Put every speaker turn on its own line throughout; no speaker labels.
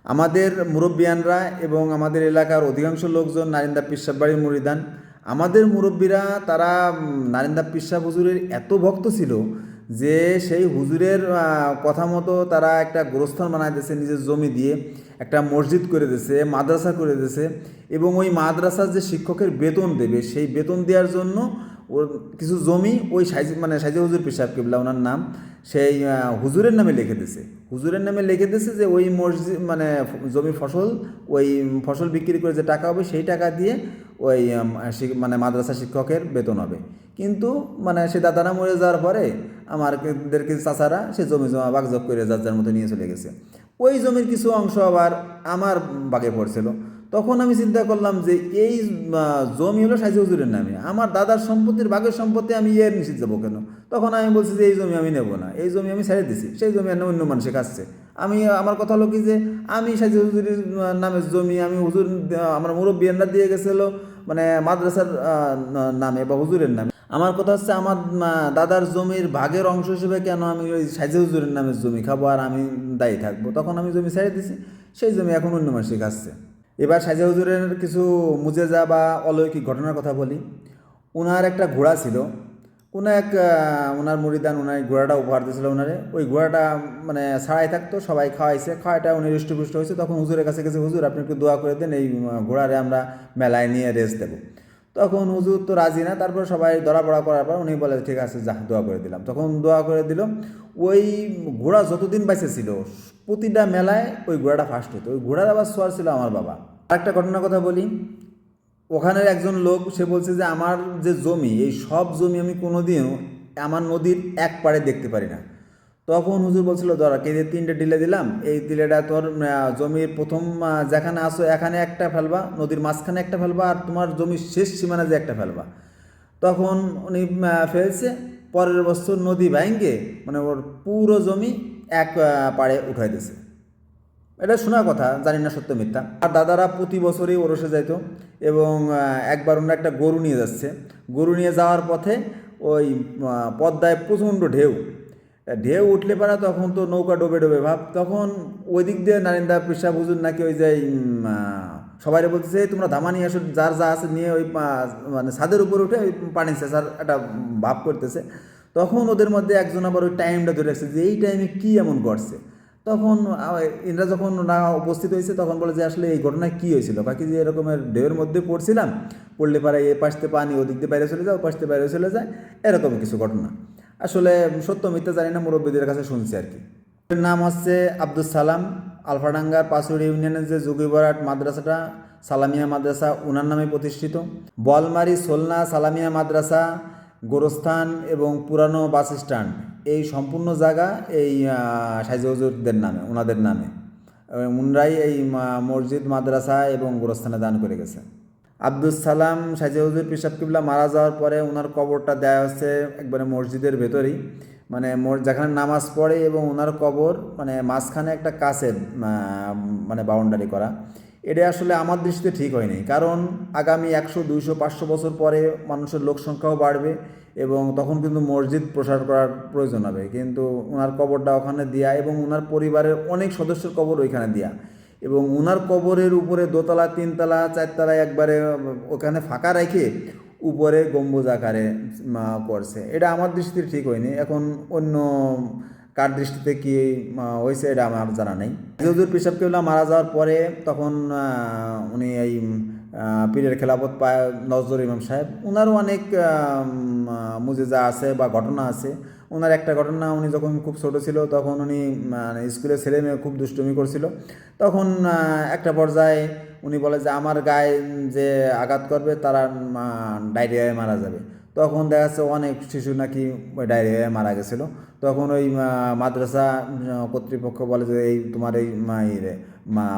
আমাদের মুরব্বিয়ানরা এবং আমাদের এলাকার অধিকাংশ লোকজন নারিন্দা পিসাব বাড়ির মুরিদান। আমাদের মুরব্বীরা তারা নারিন্দা পিসাব হুজুরের এত ভক্ত ছিল যে সেই হুজুরের কথা মতো তারা একটা গোরস্থান বানাই দিয়েছে নিজের জমি দিয়ে, একটা মসজিদ করে দিয়েছে, মাদ্রাসা করে দিয়েছে, এবং ওই মাদ্রাসার যে শিক্ষকের বেতন দেবে সেই বেতন দেওয়ার জন্য ওর কিছু জমি ওই সাইজি হুজুর পিসাব কিবলা ওনার নাম, সেই হুজুরের নামে লিখে দিছে। হুজুরের নামে লিখে দিছে যে ওই মসজিদ জমির ফসল, ওই ফসল বিক্রি করে যে টাকা হবে সেই টাকা দিয়ে ওই মাদ্রাসা শিক্ষকের বেতন হবে। কিন্তু সে দাদারা মরে যাওয়ার পরে আমাদেরকে চাচারা সে জমি জমা বাগজব করে যার যার মতো নিয়ে চলে গেছে। ওই জমির কিছু অংশ আবার আমার বাগে পড়ছিল। তখন আমি চিন্তা করলাম যে এই জমি হলো সাইজি হুজুরের নামে, আমার দাদার সম্পত্তির ভাগের সম্পত্তি আমি এর নিষেধ যাবো কেন? তখন আমি বলছি যে এই জমি আমি নেব না, এই জমি আমি ছেড়ে দিছি, সেই জমি অন্য মানুষে খাচ্ছে। আমার কথা হলো কি যে আমি সাইজি হুজুরের নামের জমি আমি হুজুর আমার মুরব্বিয়ানরা দিয়ে গেছিলো মাদ্রাসার নামে বা হুজুরের নামে। আমার কথা হচ্ছে আমার দাদার জমির ভাগের অংশ হিসেবে কেন আমি ওই সাইজি হুজুরের নামের জমি খাবো আর আমি দায়ী থাকবো? তখন আমি জমি ছেড়ে দিছি, সেই জমি এখন অন্য মানুষে খাচ্ছে। এবার সাইজি হুজুরের কিছু মুজেজা বা অলৌকিক ঘটনার কথা বলি। ওনার একটা ঘোড়া ছিল, ওনার মুরিদান ওনার ঘোড়াটা উপহার দিয়েছিল ওনারে। ওই ঘোড়াটা ছাড়াই থাকতো, সবাই খাওয়াইছে, খাওয়াটা উনি হৃষ্টপুষ্ট হয়েছে। তখন হুজুরের কাছে গেছে, হুজুর আপনি একটু দোয়া করে দেন, এই ঘোড়ারে আমরা মেলায় নিয়ে রেস দেবো। তখন হুজুর তো রাজি না, তারপর সবাই ধরাপড়া করার পর উনি বলে ঠিক আছে যা, দোয়া করে দিলাম। তখন দোয়া করে দিল। ওই ঘোড়া যতদিন বাইসে ছিল প্রতিটা মেলায় ওই ঘোড়াটা ফার্স্ট হতো। ওই ঘোড়ার আবার সোয়ার ছিল আমার বাবা। আরেকটা ঘটনার কথা বলি। ওখানের একজন লোক সে বলছে যে আমার যে জমি, এই সব জমি আমি কোনোদিনও আমার নদীর এক পাড়ে দেখতে পারি না। তখন হুজুর বলছিল ধরা কে 3টে টিলে দিলাম, এই টিলেটা তোর জমির প্রথম যেখানে আসো এখানে একটা ফেলবা, নদীর মাঝখানে একটা ফেলবা, আর তোমার জমির শেষ সীমানা যে একটা ফেলবা। তখন উনি ফেলছে। পরের বছর নদী ভাঙ্গে ওর পুরো জমি এক পাড়ে উঠাই দিয়েছে। এটা শোনা কথা, জানি না সত্য মিথ্যা। আর দাদারা প্রতি বছরই ওরসে যাইত, এবং একবার ওনারা একটা গরু নিয়ে যাচ্ছে। গরু নিয়ে যাওয়ার পথে ওই পদ্মায় প্রচণ্ড ঢেউ ঢেউ উঠলে পারা, তখন তো নৌকা ডোবে ডোবে ভাব। তখন ওই দিক দিয়ে নারিন্দা পিসাব হুজুর নাকি ওই যে সবাই বলতেছে তোমরা ধামা নিয়ে আসো, যার যা আছে নিয়ে ওই ছাদের উপরে উঠে ওই পানি চেঁচার একটা ভাব করতেছে। তখন ওদের মধ্যে একজন আবার ওই টাইমটা ধরে রাখছে যে এই টাইমে কী এমন করছে। তখন এরা যখন না উপস্থিত হয়েছে তখন বলে যে আসলে এই ঘটনায় কী হয়েছিল, বাকি যে এরকমের ঢেউয়ের মধ্যে পড়ছিলাম, পড়লে পারে এ পাশতে পানি ওদিক দিয়ে বাইরে চলে যায়, ও পাশতে বাইরে চলে যায়, এরকম কিছু ঘটনা। আসলে সত্য মিথ্যা জানি না, মুরব্বীদের কাছে শুনছি আর কি। এর নাম হচ্ছে আব্দুল সালাম। আলফাডাঙ্গার পাঁচুড়ি ইউনিয়নের যে যোগীবরাট মাদ্রাসাটা সালামিয়া মাদ্রাসা ওনার নামে প্রতিষ্ঠিত। বলমারি সোলনা সালামিয়া মাদ্রাসা, গোরস্থান এবং পুরানো বাস স্ট্যান্ড, এই সম্পূর্ণ জায়গা এই সাইজি হুজুরদের নামে, ওনাদের নামে। উনরাই এই মসজিদ, মাদ্রাসা এবং গোরস্থানে দান করে গেছে। আব্দুল সালাম সাইজি হুজুর পিসাব কিবলা মারা যাওয়ার পরে ওনার কবরটা দেওয়া হচ্ছে একবারে মসজিদের ভেতরেই, যেখানে নামাজ পড়ে, এবং ওনার কবর মাঝখানে একটা কাছে বাউন্ডারি করা। এটা আসলে আমার দৃষ্টিতে ঠিক হয়নি, কারণ আগামী 100, 200, 500 বছর পরে মানুষের লোক সংখ্যাও বাড়বে, এবং তখন কিন্তু মসজিদ প্রসার করার প্রয়োজন হবে। কিন্তু ওনার কবরটা ওখানে দেওয়া, এবং ওনার পরিবারের অনেক সদস্যের কবর ওইখানে দেওয়া, এবং ওনার কবরের উপরে 2তলা, 3তলা, 4তলায় একবারে ওখানে ফাঁকা রেখে উপরে গম্বুজ আকারে করছে। এটা আমার দৃষ্টিতে ঠিক হয়নি। এখন অন্য কার দৃষ্টিতে কী হয়েছে এটা আমার জানা নেই। হুজুর পিসাব কিবলা মারা যাওয়ার পরে তখন উনি এই পীরের খেলাফত পায় নজরুল ইমাম সাহেব। ওনারও অনেক মুজিজা আছে বা ঘটনা আছে। ওনার একটা ঘটনা, উনি যখন খুব ছোটো ছিল তখন উনি স্কুলে ছেলে মেয়ে খুব দুষ্টুমি করছিল। তখন একটা পর্যায়ে উনি বলে যে আমার গায়ে যে আঘাত করবে তারা ডায়রিয়ায় মারা যাবে। তখন দেখা যাচ্ছে অনেক শিশু নাকি ওই ডায়রিয়ায় মারা গেছিলো। তখন ওই মাদ্রাসা কর্তৃপক্ষ বলে যে এই তোমার এই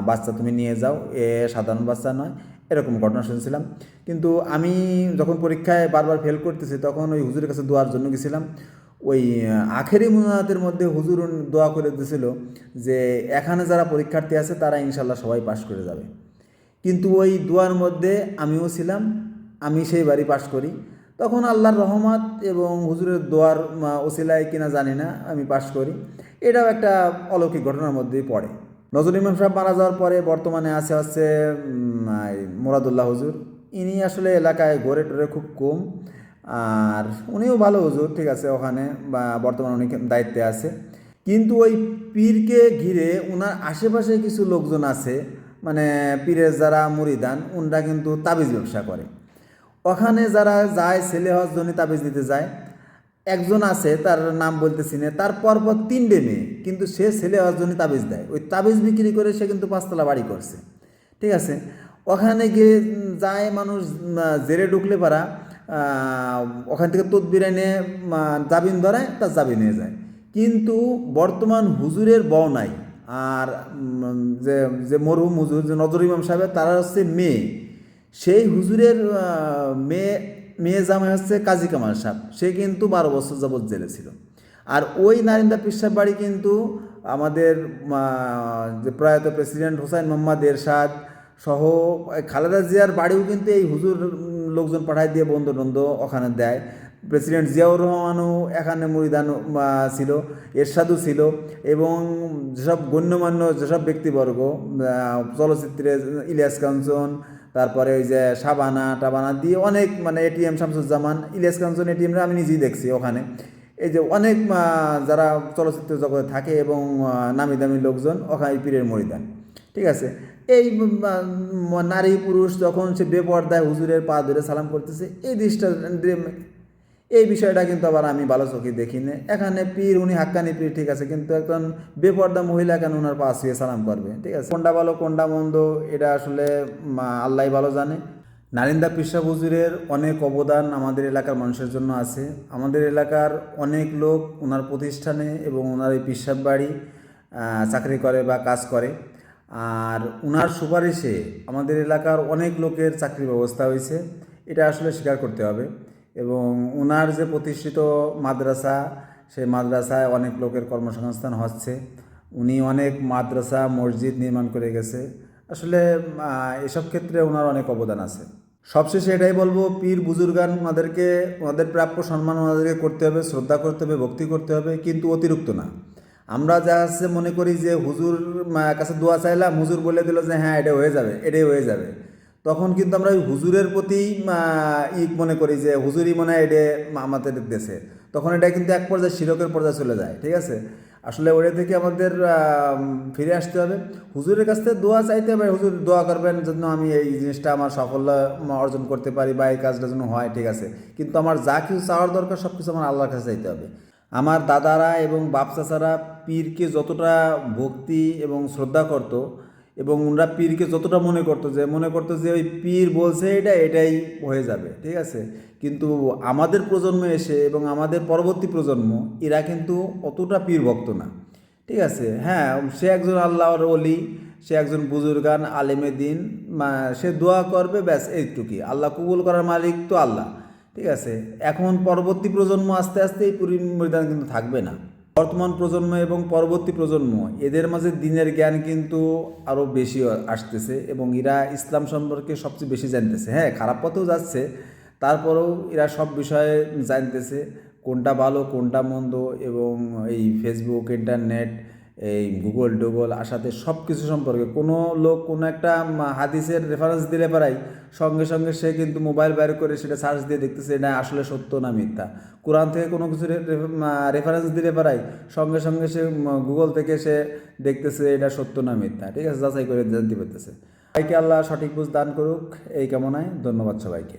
বাচ্চা তুমি নিয়ে যাও, এ সাধারণ বাচ্চা নয়, এরকম ঘটনা শুনছিলাম। কিন্তু আমি যখন পরীক্ষায় বারবার ফেল করতেছি তখন ওই হুজুরের কাছে দোয়ার জন্য গেছিলাম। ওই আখেরি মুনাজাতের মধ্যে হুজুর দোয়া করে দিয়েছিল যে এখানে যারা পরীক্ষার্থী আছে তারা ইনশাল্লাহ সবাই পাশ করে যাবে। কিন্তু ওই দোয়ার মধ্যে আমিও ছিলাম, আমি সেই বাড়ি পাশ করি। তখন আল্লাহর রহমত এবং হুজুরের দোয়ার ওসিলায় কিনা জানি না আমি পাশ করি। এটাও একটা অলৌকিক ঘটনার মধ্যেই পড়ে। নজরুল ইমাম সাহেব মারা যাওয়ার পরে বর্তমানে হচ্ছে মুরাদুল্লাহ হুজুর। ইনি আসলে এলাকায় ঘোরে টোরে খুব কম, আর উনিও ভালো হুজুর, ঠিক আছে, ওখানে বা বর্তমানে উনি দায়িত্বে আছে। কিন্তু ওই পীরকে ঘিরে ওনার আশেপাশে কিছু লোকজন আছে, মানে পীরের যারা মুরিদান, ওনরা কিন্তু তাবিজ ব্যবসা করে। ওখানে যারা যায় ছেলে হওয়ার জন্য তাবিজ দিতে যায়, একজন আছে তার নাম বলতেছি না, তার পরপর 3টে মেয়ে, কিন্তু সে ছেলে হওয়ার জন্য তাবিজ দেয়। ওই তাবিজ বিক্রি করে সে কিন্তু 5তলা বাড়ি করছে, ঠিক আছে। ওখানে গিয়ে যায় মানুষ, জেরে ঢুকলে পারা ওখান থেকে তদবির এনে জামিন ধরায়, তার জামিন নিয়ে যায়। কিন্তু বর্তমান হুজুরের বউ নাই, আর যে যে মরহুম হুজুর যে নজরুল ইমাম সাহেবের, তারা হচ্ছে মেয়ে। সেই হুজুরের মেয়ে মেয়ে জামাই হচ্ছে কাজী কামাল সাহেব, সে কিন্তু 12 বছর যাবৎ জেলে ছিল। আর ওই নারিন্দা পীর সাহেব বাড়ি কিন্তু আমাদের যে প্রয়াত প্রেসিডেন্ট হোসাইন মোহাম্মদ এরশাদ সহ খালেদা জিয়ার বাড়িও কিন্তু এই হুজুর লোকজন পাঠায় দিয়ে বন্ধু টন্ধু ওখানে দেয়। প্রেসিডেন্ট জিয়াউর রহমানও এখানে মুরিদান ছিল, এরশাদও ছিল, এবং যেসব গণ্যমান্য যেসব ব্যক্তিবর্গ চলচ্চিত্রে ইলিয়াস কাঞ্চন, তারপরে ওই যে সাবানা টাবানা দিয়ে অনেক, মানে এটিএম শামসুজ্জামান, ইলিয়াস কাঞ্চন এটিএমরা আমি নিজেই দেখছি ওখানে। এই যে অনেক যারা চলচ্চিত্র জগতে থাকে এবং নামি দামি লোকজন ওখানে পীরের মুরিদান, ঠিক আছে। এই নারী পুরুষ যখন সে বেপর্দায় হুজুরের পা ধরে সালাম করতেছে, এই দৃষ্টা এই বিষয়টা কিন্তু আবার আমি ভালো চোখে দেখি না। এখানে পীর উনি হাক্কানি পীর, ঠিক আছে, কিন্তু একজন বেপর্দা মহিলা কেন ওনার পা ছুঁয়ে সালাম করবে, ঠিক আছে। কোনটা ভালো কোনটা মন্দ এটা আসলে আল্লাহ ভালো জানে। নারিন্দা পীর সাহেব হুজুরের অনেক অবদান আমাদের এলাকার মানুষের জন্য আছে। আমাদের এলাকার অনেক লোক ওনার প্রতিষ্ঠানে এবং ওনার এই পীর সাহেব বাড়ি চাকরি করে বা কাজ করে। আর ওনার সুপারিশে আমাদের এলাকার অনেক লোকের চাকরির ব্যবস্থা হয়েছে, এটা আসলে স্বীকার করতে হবে। এবং ওনার যে প্রতিষ্ঠিত মাদ্রাসা, সেই মাদ্রাসায় অনেক লোকের কর্মসংস্থান হচ্ছে। উনি অনেক মাদ্রাসা মসজিদ নির্মাণ করে গেছে। আসলে এসব ক্ষেত্রে ওনার অনেক অবদান আছে। সবশেষে এটাই বলবো, পীর বুজুর্গান ওনাদেরকে, ওনাদের প্রাপ্য সম্মান ওনাদেরকে করতে হবে, শ্রদ্ধা করতে হবে, ভক্তি করতে হবে, কিন্তু অতিরিক্ত না। আমরা যা আছে মনে করি যে হুজুর কাছে দোয়া চাইলাম, হুজুর বলে দিল যে হ্যাঁ এটা হয়ে যাবে, এটাই হয়ে যাবে, তখন কিন্তু আমরা ওই হুজুরের প্রতি মনে করি যে হুজুরই মনে হয় এটা আমাদের দেশে, তখন এটা কিন্তু এক পর্যায়ে শিরকের পর্যায়ে চলে যায়, ঠিক আছে। আসলে ওটা থেকে আমাদের ফিরে আসতে হবে, হুজুরের কাছ থেকে দোয়া চাইতে হবে। হুজুর দোয়া করবেন যেন আমি এই জিনিসটা আমার সাফল্য অর্জন করতে পারি বা এই কাজটা যেন হয়, ঠিক আছে। কিন্তু আমার যা কিছু চাওয়ার দরকার সব কিছু আমার আল্লাহর কাছে চাইতে হবে। আমার দাদারা এবং বাপ চাচারা পীরকে যতটা ভক্তি এবং শ্রদ্ধা করত, এবং ওনারা পীরকে যতটা মনে করতো যে ওই পীর বলছে এটাই হয়ে যাবে, ঠিক আছে। কিন্তু আমাদের প্রজন্ম এসে এবং আমাদের পরবর্তী প্রজন্ম, এরা কিন্তু অতটা পীর ভক্ত না, ঠিক আছে। হ্যাঁ, সে একজন আল্লাহর ওলি, সে একজন বুজুর্গান আলেমে দিন, সে দোয়া করবে, ব্যাস এইটুকুই। আল্লাহ কবুল করার মালিক তো আল্লাহ, ঠিক আছে। এখন পরবর্তী প্রজন্ম আস্তে আস্তে এই পরিমাণ কিন্তু থাকবে না। বর্তমান প্রজন্ম এবং পরবর্তী প্রজন্ম, এদের মাঝে দিনের জ্ঞান কিন্তু আরও বেশি আসতেছে এবং এরা ইসলাম সম্পর্কে সবচেয়ে বেশি জানতেছে। হ্যাঁ, খারাপ পথেও যাচ্ছে, তারপরেও এরা সব বিষয়ে জানতেছে কোনটা ভালো কোনটা মন্দ। এবং এই ফেসবুক, ইন্টারনেট, এই গুগল টুগল আসাতে সব কিছু সম্পর্কে কোনো লোক কোনো একটা হাদিসের রেফারেন্স দিলে পারাই সঙ্গে সঙ্গে সে কিন্তু মোবাইল বের করে সেটা সার্চ দিয়ে দেখতেছে এটা আসলে সত্য না মিথ্যা। কোরআন থেকে কোনো কিছু রেফারেন্স দিলে পারাই সঙ্গে সঙ্গে সে গুগল থেকে সে দেখতেছে এটা সত্য না মিথ্যা, ঠিক আছে, যাচাই করে জানতে পারতেছে। সবাইকে আল্লাহ সঠিক বুঝ দান করুক, এই কামনায় ধন্যবাদ সবাইকে।